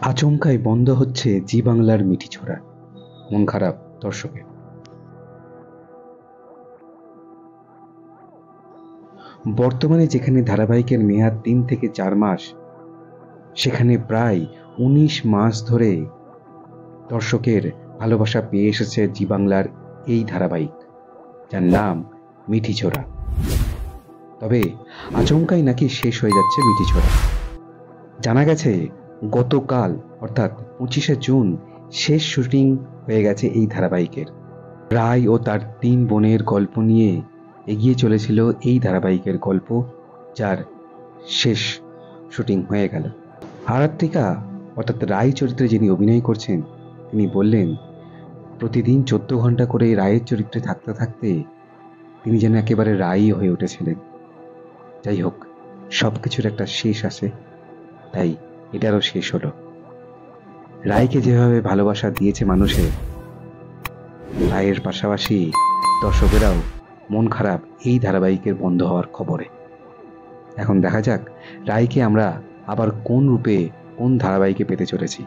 আচমকাই বন্ধ হচ্ছে জি বাংলার মিঠি ছোড়া। মন খারাপ দর্শকের। বর্তমানে যেখানে ধারাবাহিকের মেয়াদ 3 থেকে 4 মাস, সেখানে প্রায় 19 মাস ধরে দর্শকের ভালোবাসা পেয়ে এসেছে জি বাংলার এই ধারাবাহিক, যার নাম মিঠি ছোড়া। তবে আচমকাই নাকি শেষ হয়ে যাচ্ছে মিঠি ছোড়া। জানা গেছে গতকাল অর্থাৎ 25শে জুন শেষ শুটিং হয়ে গেছে এই ধারাবাহিকের। রায় ও তার 3 বোনের গল্প নিয়ে এগিয়ে চলেছিল এই ধারাবাহিকের গল্প, যার শেষ শুটিং হয়ে গেল। আরাত্রিকা অর্থাৎ রায় চরিত্রে যিনি অভিনয় করছেন, তিনি বললেন প্রতিদিন 14 ঘন্টা করে রায়ের চরিত্রে থাকতে থাকতে তিনি যেন একেবারে রায়ই হয়ে উঠেছিলেন। যাই হোক, সব কিছুর একটা শেষ আছে, তাই এটারও শেষ হলো। রায়কে যেভাবে ভালোবাসা দিয়েছে মানুষের, রায়ের পাশাপাশি দর্শকেরাও মন খারাপ এই ধারাবাহিকের বন্ধ হওয়ার খবরে। এখন দেখা যাক রায়কে আমরা আবার কোন রূপে কোন ধারাবাহিকে পেতে চলেছি।